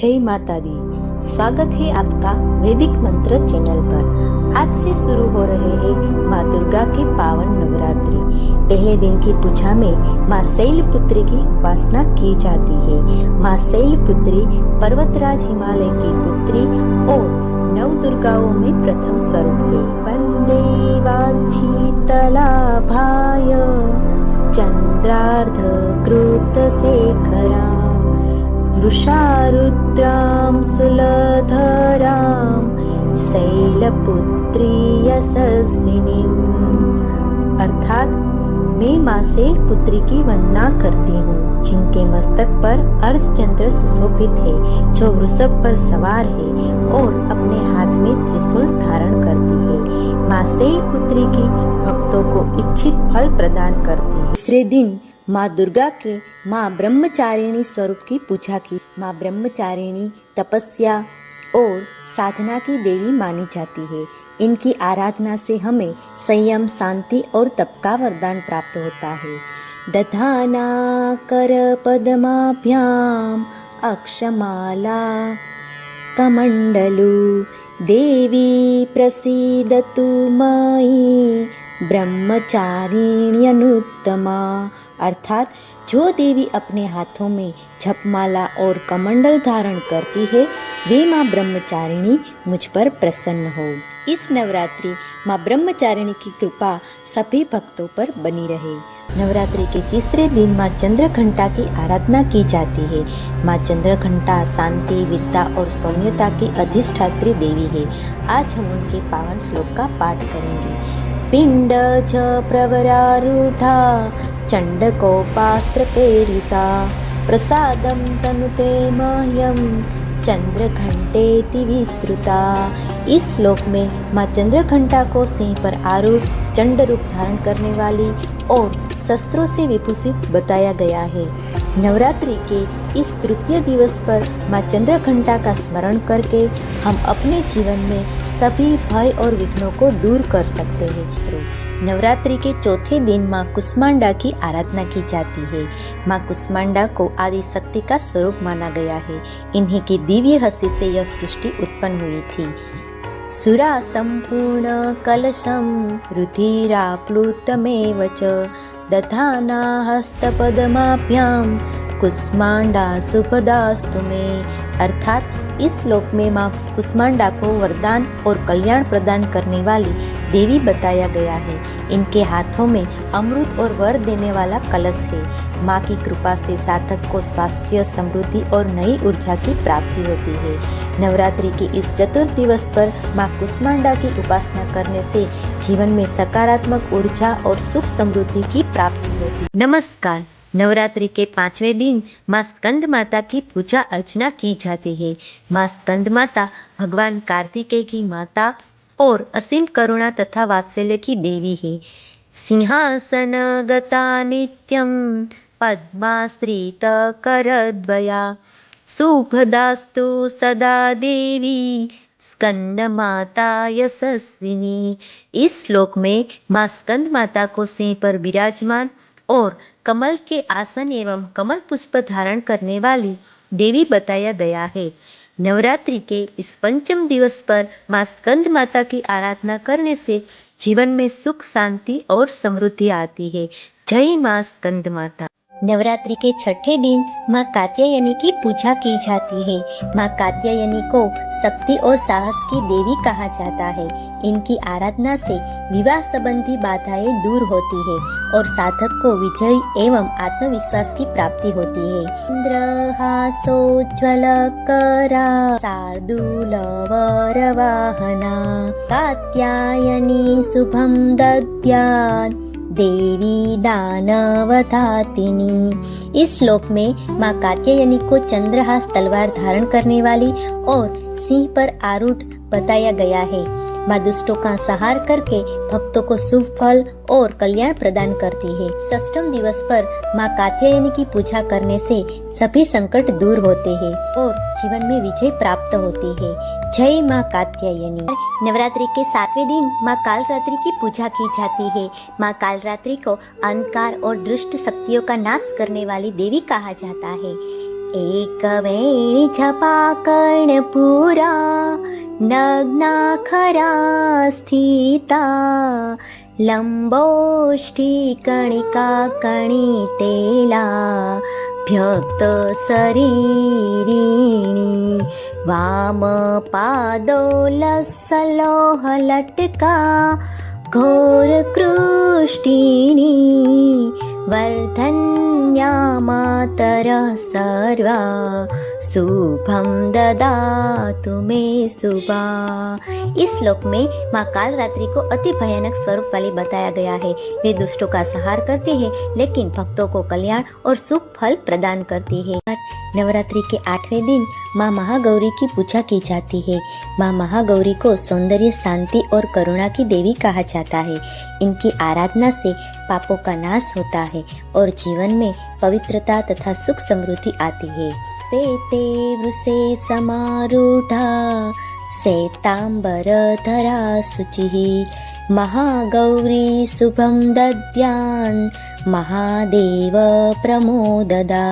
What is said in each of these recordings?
जय माता दी। स्वागत है आपका वैदिक मंत्र चैनल पर। आज से शुरू हो रहे हैं माँ दुर्गा के पावन नवरात्रि। पहले दिन की पूजा में माँ शैलपुत्री की उपासना की जाती है। माँ शैलपुत्री पर्वतराज हिमालय की पुत्री और नव दुर्गाओं में प्रथम स्वरूप है। वंदे वाञ्छितलाभाय चंद्रार्ध कृत शेखरा वृषारुद्रां सुलधरां शैलपुत्री यशस्विनीम्। अर्थात मैं माँ शैलपुत्री की वंदना करती हूँ, जिनके मस्तक पर अर्धचंद्र सुशोभित है, जो वृषभ पर सवार है और अपने हाथ में त्रिशूल धारण करती है। माँ शैलपुत्री की भक्तों को इच्छित फल प्रदान करती है। दूसरे दिन माँ दुर्गा के माँ ब्रह्मचारिणी स्वरूप की पूजा की। माँ ब्रह्मचारिणी तपस्या और साधना की देवी मानी जाती है। इनकी आराधना से हमें संयम, शांति और तप का वरदान प्राप्त होता है। दधाना कर पद्माभ्याम अक्षमाला कमंडलू देवी प्रसीदतु मयि ब्रह्मचारिण्यनुत्तमा। अर्थात जो देवी अपने हाथों में जपमाला और कमंडल धारण करती है, वे माँ ब्रह्मचारिणी मुझ पर प्रसन्न हो। इस नवरात्रि माँ ब्रह्मचारिणी की कृपा सभी भक्तों पर बनी रहे। नवरात्रि के तीसरे दिन माँ चंद्रघंटा की आराधना की जाती है। माँ चंद्रघंटा शांति, विद्या और सौम्यता की अधिष्ठात्री देवी है। आज हम उनके पावन श्लोक का पाठ करेंगे। पिंड च प्रवरारूढ़ा चंडकोपास्त्र प्रेरिता प्रसादं तनुते मह्यं चंद्रघंटेति विश्रुता। इस श्लोक में माँ चंद्रघंटा को सिंह पर आरूढ़, चंड रूप धारण करने वाली और शस्त्रों से विभूषित बताया गया है। नवरात्रि के इस तृतीय दिवस पर माँ चंद्रघंटा का स्मरण करके हम अपने जीवन में सभी भय और विघ्नों को दूर कर सकते हैं। नवरात्रि के चौथे दिन माँ कुष्मांडा की आराधना की जाती है। माँ कुष्मांडा को आदि शक्ति का स्वरूप माना गया है। इन्हीं की दिव्य हंसी से यह सृष्टि उत्पन्न हुई थी। सुरा संपूर्ण कलशम रुधिराप्लुतमेव च दधाना हस्तपद्माभ्याम कुष्मांडा सुभदास्तु मे। अर्थात इस श्लोक में माँ कुष्मांडा को वरदान और कल्याण प्रदान करने वाली देवी बताया गया है। इनके हाथों में अमृत और वर देने वाला कलश है। माँ की कृपा से साधक को स्वास्थ्य, समृद्धि और नई ऊर्जा की प्राप्ति होती है। नवरात्रि के इस चतुर्थ दिवस पर माँ कुष्मांडा की उपासना करने से जीवन में सकारात्मक ऊर्जा और सुख समृद्धि की प्राप्ति होती है। नमस्कार। नवरात्रि के 5वें दिन माँ स्कंद माता की पूजा अर्चना की जाती है। माँ स्कंद माता भगवान कार्तिकेय की माता और असीम करुणा तथा वात्सल्य की देवी है। सिंहासन गता नित्यं पद्माश्रित करद्वया सुभदास्तु सदा देवी स्कंद माता यशस्विनी। इस श्लोक में माँ स्कंद माता को सिंह पर विराजमान और कमल के आसन एवं कमल पुष्प धारण करने वाली देवी बताया गया है। नवरात्रि के इस पंचम दिवस पर माँ स्कंद माता की आराधना करने से जीवन में सुख, शांति और समृद्धि आती है। जय माँ स्कंद माता। नवरात्रि के छठे दिन माँ कात्यायनी की पूजा की जाती है। माँ कात्यायनी को शक्ति और साहस की देवी कहा जाता है। इनकी आराधना से विवाह संबंधी बाधाएं दूर होती है और साधक को विजय एवं आत्मविश्वास की प्राप्ति होती है। इंद्रहासोज्ज्वल करा शार्दूल वरवाहना कात्यायनी शुभम दद्यात् देवी दानवधातिनी। इस श्लोक में माँ कात्यायनी को चंद्रहास तलवार धारण करने वाली और सिंह पर आरूढ़ बताया गया है। माँ दुष्टों का संहार करके भक्तों को शुभ फल और कल्याण प्रदान करती है। षष्ठम दिवस पर माँ कात्यायनी की पूजा करने से सभी संकट दूर होते हैं और जीवन में विजय प्राप्त होती है। जय माँ कात्यायनी। नवरात्रि के 7वें दिन माँ कालरात्रि की पूजा की जाती है। माँ कालरात्रि को अंधकार और दुष्ट शक्तियों का नाश करने वाली देवी कहा जाता है। एकवेणी झपा कर्णपुरा नग्ना खरा स्थिता लंबोष्ठी कणिका कणितेला भक्त शरीरिणी वाम पादो लसलोह लटका घोर कृष्टिणी वर्धन्या मातरः सर्वा शुभम ददातु मे शुभा। इस श्लोक में माँ काल रात्रि को अति भयानक स्वरूप वाली बताया गया है। वे दुष्टों का संहार करती है लेकिन भक्तों को कल्याण और सुख फल प्रदान करती है। नवरात्रि के 8वें दिन माँ महागौरी की पूजा की जाती है। माँ महागौरी को सौंदर्य, शांति और करुणा की देवी कहा जाता है। इनकी आराधना से पापों का नाश होता है और जीवन में पवित्रता तथा सुख समृद्धि आती है। श्वेते वृषे समारूढ़ा श्वेतांबरधरा शुचिः महागौरी शुभम दद्यान् महादेव प्रमोददा।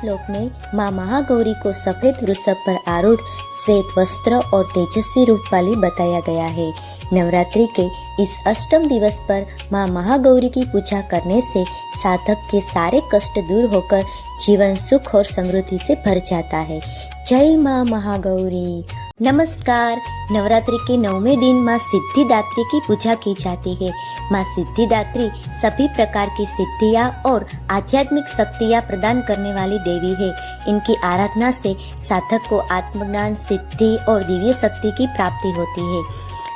श्लोक में माँ महागौरी को सफेद वृषभ पर आरूढ़ श्वेत वस्त्र और तेजस्वी रूप वाली बताया गया है। नवरात्रि के इस अष्टम दिवस पर माँ महागौरी की पूजा करने से साधक के सारे कष्ट दूर होकर जीवन सुख और समृद्धि से भर जाता है। जय माँ महागौरी। नमस्कार। नवरात्रि के 9वें दिन माँ सिद्धिदात्री की पूजा की जाती है। माँ सिद्धिदात्री सभी प्रकार की सिद्धियाँ और आध्यात्मिक शक्तियाँ प्रदान करने वाली देवी है। इनकी आराधना से साधक को आत्मज्ञान, सिद्धि और दिव्य शक्ति की प्राप्ति होती है।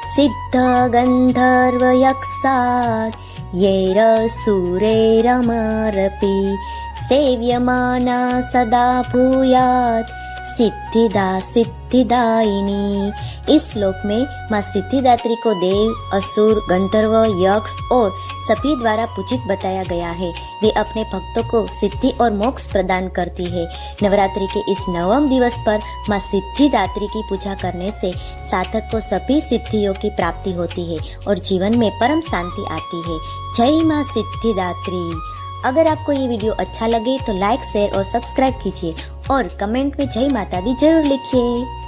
सिद्ध गंधर्व यक्षार येर सूरेरमरपि सेव्यमाना सदा भूयात् सिद्धिदा सिद्धिदायिनी। इस श्लोक में माँ सिद्धिदात्री को देव, असुर, गंधर्व, यक्ष और सभी द्वारा पूजित बताया गया है। वे अपने भक्तों को सिद्धि और मोक्ष प्रदान करती है। नवरात्रि के इस 9वें दिवस पर माँ सिद्धिदात्री की पूजा करने से साधक को सभी सिद्धियों की प्राप्ति होती है और जीवन में परम शांति आती है। जय माँ सिद्धिदात्री। अगर आपको ये वीडियो अच्छा लगे तो लाइक, शेयर और सब्सक्राइब कीजिए और कमेंट में जय माता दी जरूर लिखिए।